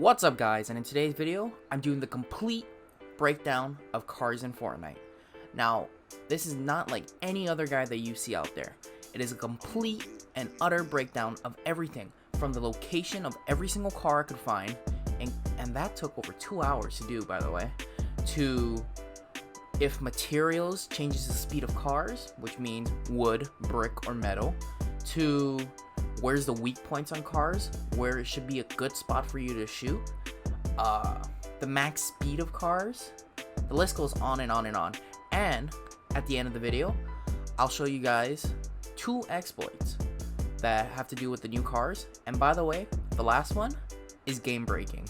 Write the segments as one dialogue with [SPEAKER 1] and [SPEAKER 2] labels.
[SPEAKER 1] What's up guys, and in today's video I'm doing the complete breakdown of cars in Fortnite. Now this is not like any other guide that you see out there. It is a complete and utter breakdown of everything, from the location of every single car I could find, and that took over 2 hours to do, by the way, to if materials changes the speed of cars, which means wood, brick, or metal, to where's the weak points on cars, where it should be a good spot for you to shoot, the max speed of cars. The list goes on and on and on. And at the end of the video, I'll show you guys 2 exploits that have to do with the new cars. And by the way, the last one is game breaking.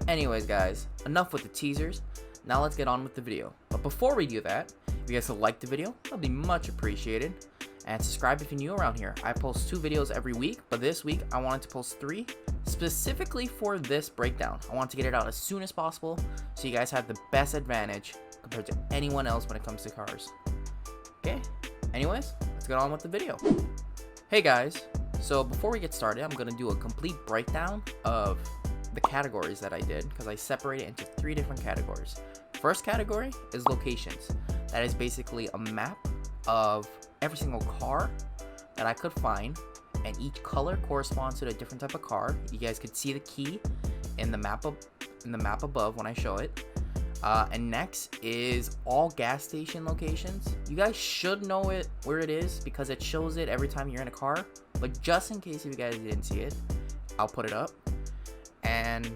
[SPEAKER 1] Anyways guys, enough with the teasers. Now let's get on with the video. But before we do that, if you guys would like the video, that'll be much appreciated. And subscribe if you're new around here. I post 2 videos every week, but this week I wanted to post 3 specifically for this breakdown. I want to get it out as soon as possible so you guys have the best advantage compared to anyone else when it comes to cars. Okay, anyways, let's get on with the video. Hey guys, so before we get started, I'm going to do a complete breakdown of the categories that I did, because I separate it into 3 different categories. First category is locations. That is basically a map of every single car that I could find, and each color corresponds to a different type of car. You guys could see the key in the map above when I show it. And next is all gas station locations. You guys should know where it is because it shows it every time you're in a car, but just in case if you guys didn't see it, I'll put it up. And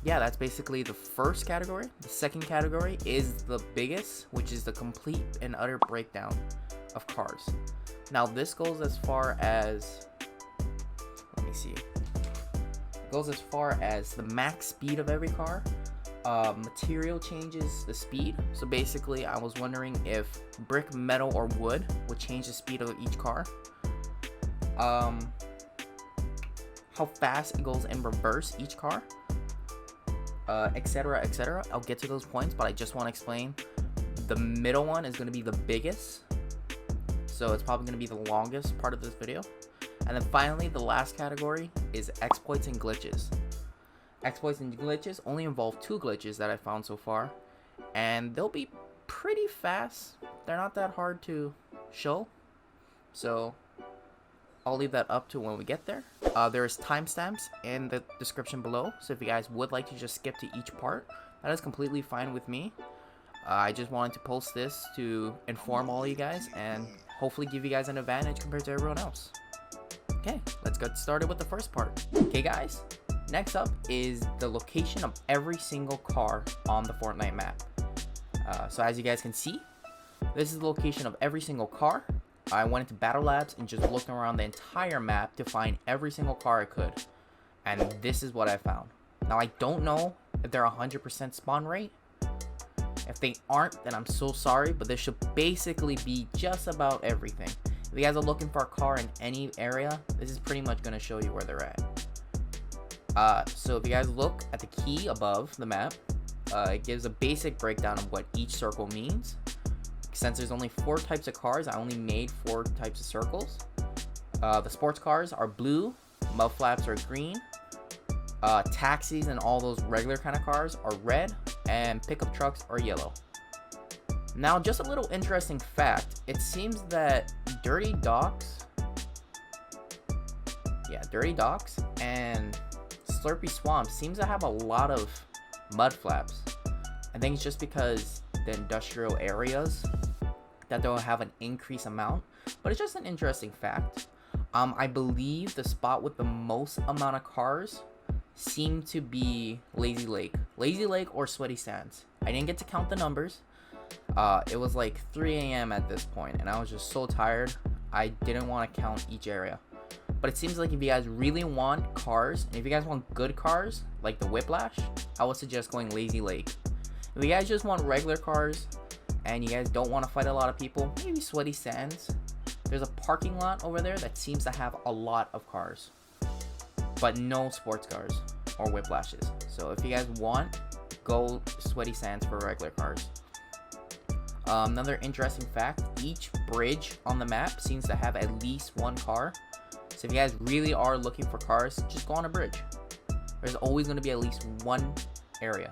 [SPEAKER 1] yeah, that's basically the first category. The second category is the biggest, which is the complete and utter breakdown of cars. Now this goes as far as, let me see, it goes as far as the max speed of every car. Material changes the speed, so basically I was wondering if brick, metal, or wood would change the speed of each car. How fast it goes in reverse each car, etc, etc. I'll get to those points, but I just want to explain the middle one is going to be the biggest, so it's probably going to be the longest part of this video. And then finally, the last category is exploits and glitches. Exploits and glitches only involve 2 glitches that I found so far, and they'll be pretty fast. They're not that hard to show, so I'll leave that up to when we get there. There's timestamps in the description below, so if you guys would like to just skip to each part, that is completely fine with me. I just wanted to post this to inform all you guys and hopefully give you guys an advantage compared to everyone else. Okay, let's get started with the first part. Okay guys, next up is the location of every single car on the Fortnite map. So as you guys can see, this is the location of every single car. I went into Battle Labs and just looked around the entire map to find every single car I could. And this is what I found. Now I don't know if they're 100% spawn rate. If they aren't, then I'm so sorry, but this should basically be just about everything. If you guys are looking for a car in any area, this is pretty much going to show you where they're at. So if you guys look at the key above the map, it gives a basic breakdown of what each circle means. Since there's only 4 types of cars, I only made 4 types of circles. The sports cars are blue, mud flaps are green, taxis and all those regular kind of cars are red, and pickup trucks are yellow. Now just a little interesting fact, it seems that Dirty Docks and Slurpy Swamp seems to have a lot of mud flaps. I think it's just because the industrial areas that they'll have an increased amount, but it's just an interesting fact. I believe the spot with the most amount of cars seemed to be Lazy Lake or Sweaty Sands. I didn't get to count the numbers. It was like 3 a.m. at this point, and I was just so tired. I didn't want to count each area. But it seems like if you guys really want cars, and if you guys want good cars like the Whiplash, I would suggest going Lazy Lake. If you guys just want regular cars and you guys don't want to fight a lot of people, maybe Sweaty Sands. There's a parking lot over there that seems to have a lot of cars, but no sports cars or Whiplashes. So if you guys want, go Sweaty Sands for regular cars. Another interesting fact, each bridge on the map seems to have at least 1 car. So if you guys really are looking for cars, just go on a bridge. There's always going to be at least one area.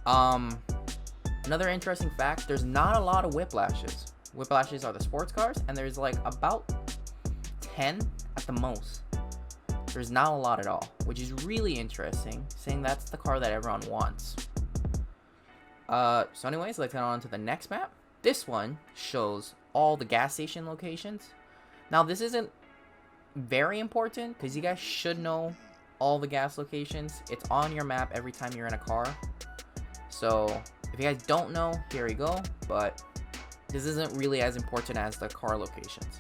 [SPEAKER 1] Another interesting fact, there's not a lot of whiplashes. Whiplashes are the sports cars, and there's like about 10 at the most. There's not a lot at all, which is really interesting, saying that's the car that everyone wants. So anyways, let's get on to the next map. This one shows all the gas station locations. Now, this isn't very important because you guys should know all the gas locations. It's on your map every time you're in a car. So if you guys don't know, here we go. But this isn't really as important as the car locations.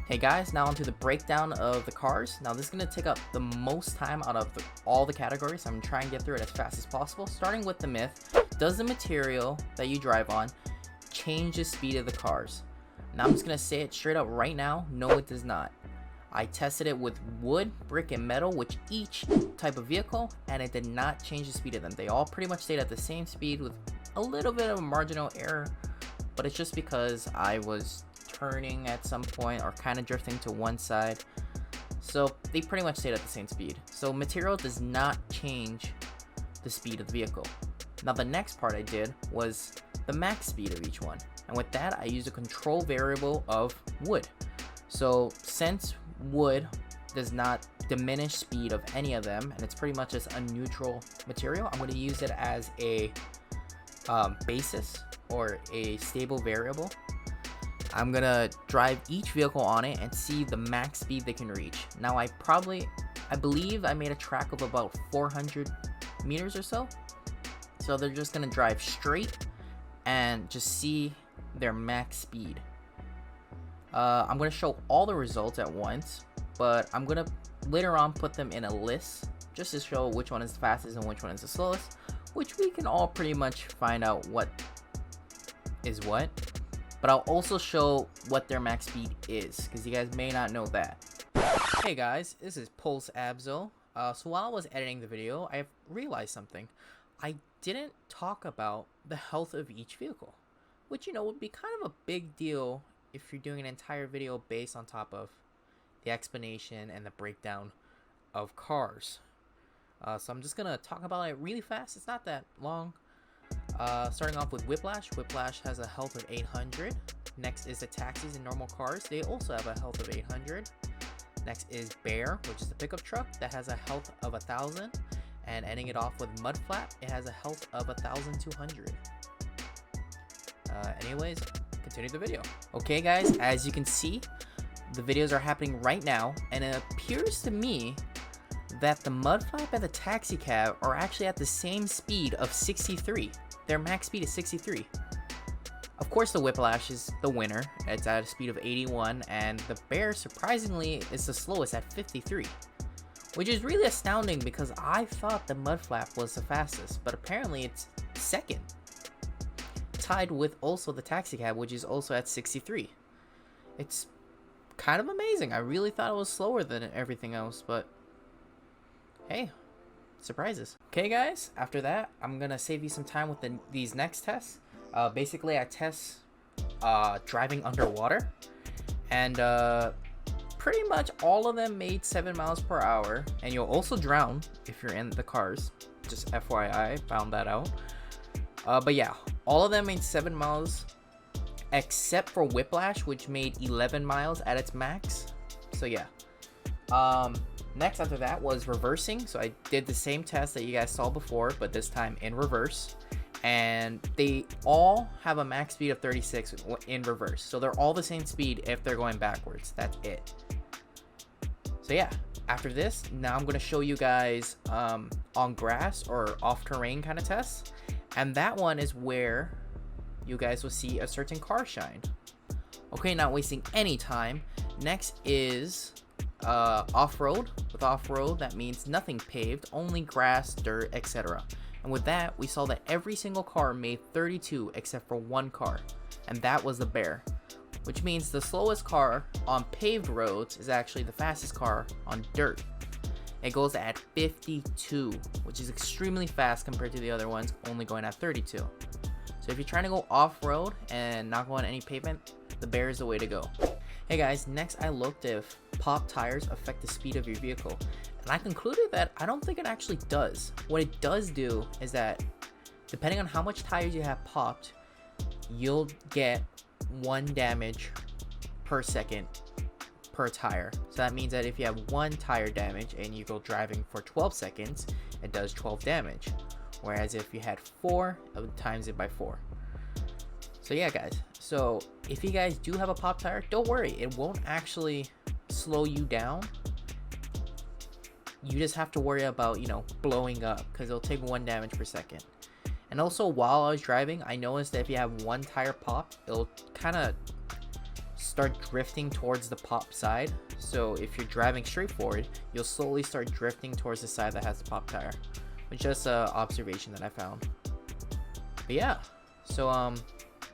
[SPEAKER 1] Hey guys, now onto the breakdown of the cars. Now this is going to take up the most time out of all the categories. I'm going to try and get through it as fast as possible. Starting with the myth, does the material that you drive on change the speed of the cars? Now I'm just going to say it straight up right now, no it does not. I tested it with wood, brick, and metal, with each type of vehicle, and it did not change the speed of them. They all pretty much stayed at the same speed with a little bit of a marginal error, but it's just because I was turning at some point or kind of drifting to one side. So they pretty much stayed at the same speed. So material does not change the speed of the vehicle. Now the next part I did was the max speed of each one. And with that, I used a control variable of wood. So since wood does not diminish speed of any of them, and it's pretty much just a neutral material, I'm going to use it as a basis or a stable variable. I'm going to drive each vehicle on it and see the max speed they can reach. Now I believe I made a track of about 400 meters or so. So they're just going to drive straight and just see their max speed. I'm going to show all the results at once, but I'm going to later on put them in a list just to show which one is the fastest and which one is the slowest, which we can all pretty much find out what is what. But I'll also show what their max speed is, because you guys may not know that. Hey guys, this is Pulse Abzol. So while I was editing the video, I realized something. I didn't talk about the health of each vehicle, which, you know, would be kind of a big deal if you're doing an entire video based on top of the explanation and the breakdown of cars. So I'm just gonna talk about it really fast. It's not that long. Starting off with Whiplash. Whiplash has a health of 800. Next is the taxis and normal cars. They also have a health of 800. Next is Bear, which is the pickup truck that has a health of 1000. And ending it off with Mudflap, it has a health of 1200. Anyways, continue the video. Okay guys, as you can see, the videos are happening right now, and it appears to me that the Mudflap and the taxi cab are actually at the same speed of 63. Their max speed is 63. Of course the Whiplash is the winner. It's at a speed of 81, and the Bear surprisingly is the slowest at 53. Which is really astounding because I thought the Mudflap was the fastest, but apparently it's second. Tied with also the taxi cab, which is also at 63. It's kind of amazing. I really thought it was slower than everything else, but hey, surprises. Okay guys, after that, I'm gonna save you some time with these next tests. Basically I test driving underwater, and pretty much all of them made 7 miles per hour, and you'll also drown if you're in the cars. Just FYI, found that out. But yeah, all of them made 7 miles except for Whiplash, which made 11 miles at its max. So yeah. Next after that was reversing. So I did the same test that you guys saw before, but this time in reverse. And they all have a max speed of 36 in reverse. So they're all the same speed if they're going backwards. That's it. So yeah, after this, now I'm going to show you guys on grass or off terrain kind of tests. And that one is where you guys will see a certain car shine. Okay, not wasting any time. Next is off-road. With off-road, that means nothing paved, only grass, dirt, etc. And with that, we saw that every single car made 32 except for one car, and that was the Bear. Which means the slowest car on paved roads is actually the fastest car on dirt. It goes at 52, which is extremely fast compared to the other ones, only going at 32. So if you're trying to go off-road and not go on any pavement, the Bear is the way to go. Hey guys, next I looked if pop tires affect the speed of your vehicle. And I concluded that I don't think it actually does. What it does do is that depending on how much tires you have popped, you'll get 1 damage per second per tire. So that means that if you have 1 tire damage and you go driving for 12 seconds, it does 12 damage. Whereas if you had 4, it would times it by 4. So yeah, guys. So if you guys do have a pop tire, don't worry. It won't actually slow you down. You just have to worry about, you know, blowing up, because it'll take 1 damage per second. And also, while I was driving, I noticed that if you have 1 tire pop, it'll kind of start drifting towards the pop side. So if you're driving straight forward, you'll slowly start drifting towards the side that has the pop tire, which is just an observation that I found. But yeah, so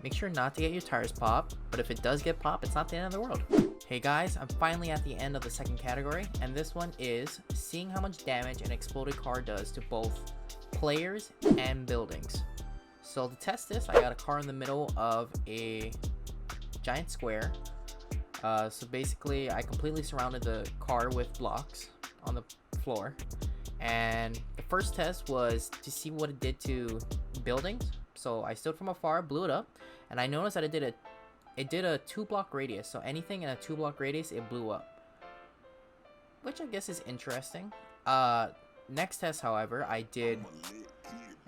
[SPEAKER 1] make sure not to get your tires popped, but if it does get popped, it's not the end of the world. Hey guys, I'm finally at the end of the second category, and this one is seeing how much damage an exploded car does to both players and buildings. So to test this, I got a car in the middle of a giant square. So basically, I completely surrounded the car with blocks on the floor, and the first test was to see what it did to buildings. So I stood from afar, blew it up, and I noticed that it did a 2-block radius. So anything in a 2-block radius, it blew up, which I guess is interesting. Next test, however, I did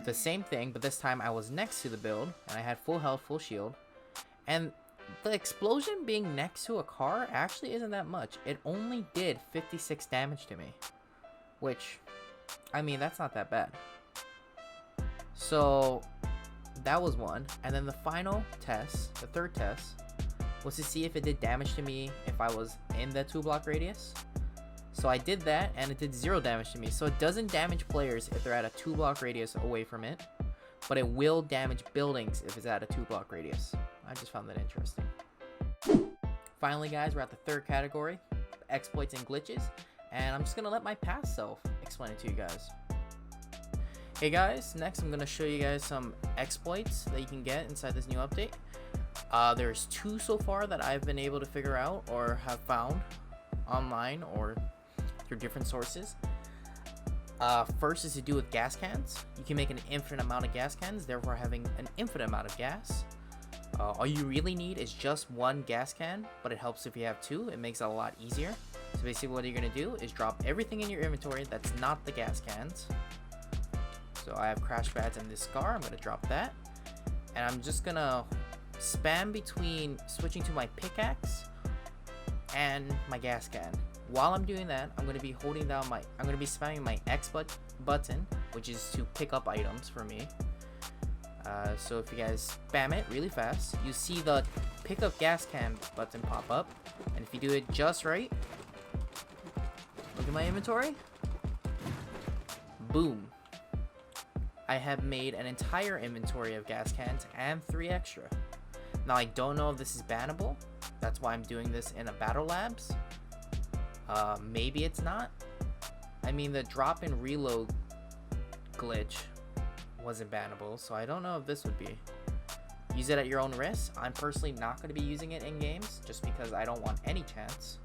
[SPEAKER 1] the same thing, but this time I was next to the build, and I had full health, full shield, and the explosion being next to a car actually isn't that much. It only did 56 damage to me, which, I mean, that's not that bad. So that was one. And then the final test, the third test, was to see if it did damage to me if I was in the 2-block radius. So I did that, and it did 0 damage to me. So it doesn't damage players if they're at a 2-block radius away from it, but it will damage buildings if it's at a 2-block radius. I just found that interesting. Finally, guys, we're at the third category, exploits and glitches, and I'm just gonna let my past self explain it to you guys. Hey guys, next I'm gonna show you guys some exploits that you can get inside this new update. There's 2 so far that I've been able to figure out or have found online or through different sources. First is to do with gas cans. You can make an infinite amount of gas cans, therefore having an infinite amount of gas. All you really need is just 1 gas can, but it helps if you have 2. It makes it a lot easier. So basically what you're going to do is drop everything in your inventory that's not the gas cans. So I have crash pads and this scar. I'm going to drop that. And I'm just going to spam between switching to my pickaxe and my gas can. While I'm doing that, I'm going to be spamming my X button, which is to pick up items for me. So if you guys spam it really fast, you see the pick up gas can button pop up, and if you do it just right, look at my inventory, boom, I have made an entire inventory of gas cans and 3 extra. Now I don't know if this is bannable, that's why I'm doing this in a battle labs. Maybe it's not. I mean, the drop and reload glitch wasn't bannable, so I don't know if this would be. Use it at your own risk. I'm personally not going to be using it in games just because I don't want any chance.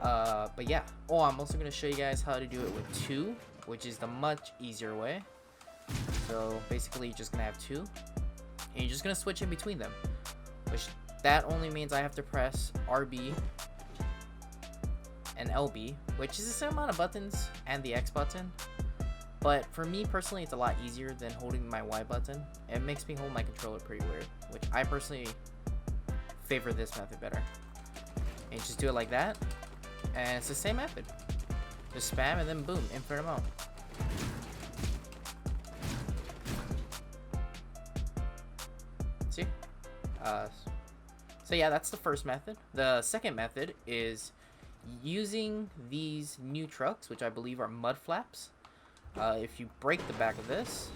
[SPEAKER 1] But yeah. Oh, I'm also going to show you guys how to do it with 2, which is the much easier way. So basically you're just going to have 2 and you're just going to switch in between them, which that only means I have to press RB and LB, which is the same amount of buttons and the X button. But for me personally, it's a lot easier than holding my Y button. It makes me hold my controller pretty weird, which I personally favor this method better. And you just do it like that, and it's the same method. Just spam and then boom, infinite amount. See? So yeah, that's the first method. The second method is using these new trucks, which I believe are mud flaps. If you break the back of this,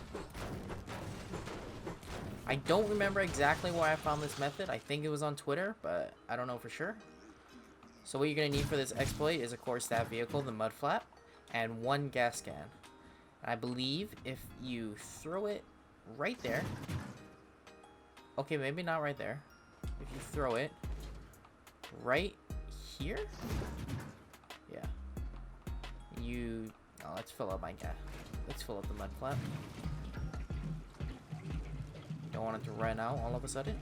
[SPEAKER 1] I don't remember exactly where I found this method. I think it was on Twitter, but I don't know for sure. So what you're going to need for this exploit is, of course, that vehicle, the mud flap, and 1 gas can. I believe if you throw it right there, okay, maybe not right there. If you throw it right here, yeah, you... Oh, let's fill up my gas. Let's fill up the mud flap. Don't want it to run out all of a sudden.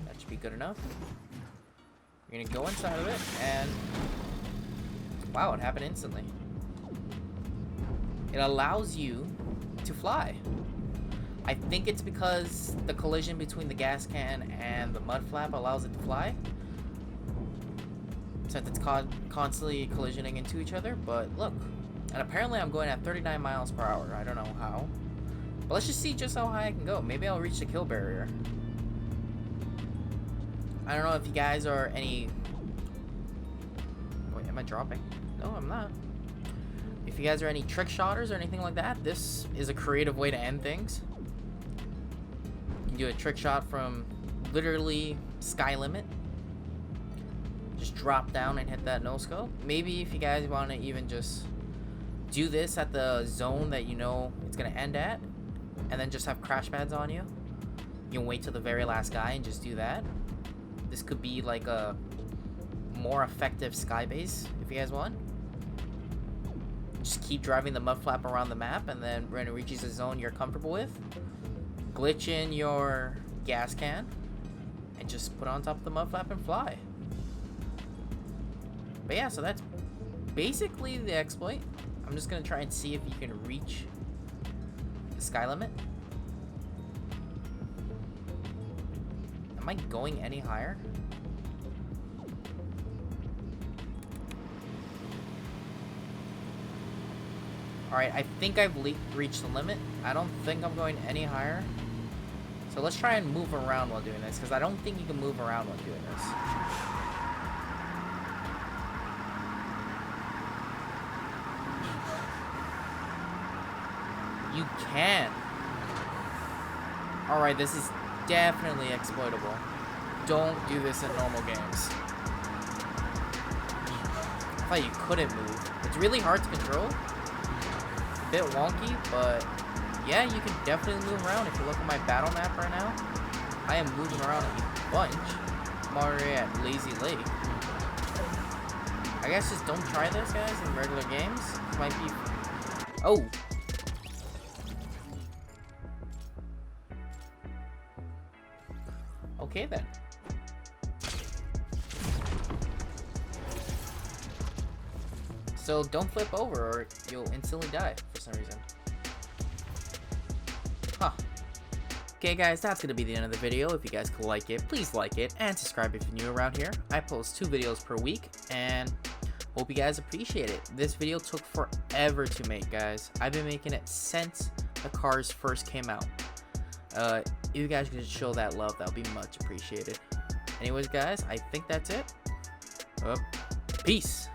[SPEAKER 1] That should be good enough. You're gonna go inside of it, and... Wow, it happened instantly. It allows you to fly. I think it's because the collision between the gas can and the mud flap allows it to fly. Since it's constantly collisioning into each other, but look. And apparently I'm going at 39 miles per hour. I don't know how. But let's just see just how high I can go. Maybe I'll reach the kill barrier. I don't know if you guys are any... Wait, am I dropping? No, I'm not. If you guys are any trick shotters or anything like that, this is a creative way to end things. You can do a trick shot from literally sky limit. Just drop down and hit that no scope. Maybe if you guys want to even just do this at the zone that you know it's gonna end at, and then just have crash pads on you. You can wait till the very last guy and just do that. This could be like a more effective sky base if you guys want. Just keep driving the mud flap around the map, and then when it reaches a zone you're comfortable with, glitch in your gas can and just put on top of the mud flap and fly. But yeah, so that's basically the exploit. I'm just gonna try and see if you can reach the sky limit. Am I going any higher? Alright, I think I've reached the limit. I don't think I'm going any higher. So let's try and move around while doing this, because I don't think you can move around while doing this. You can. Alright, this is definitely exploitable. Don't do this in normal games. I thought you couldn't move. It's really hard to control. A bit wonky, but yeah, you can definitely move around. If you look at my battle map right now, I am moving around a bunch. I'm already at Lazy Lake. I guess just don't try this, guys, in regular games. This might be... Oh! Okay then. So don't flip over or you'll instantly die for some reason. Huh. Okay guys, that's gonna be the end of the video. If you guys could like it, please like it and subscribe if you're new around here. I post 2 videos per week and hope you guys appreciate it. This video took forever to make, guys. I've been making it since the cars first came out. If you guys could show that love, that would be much appreciated. Anyways guys, I think that's it. Peace.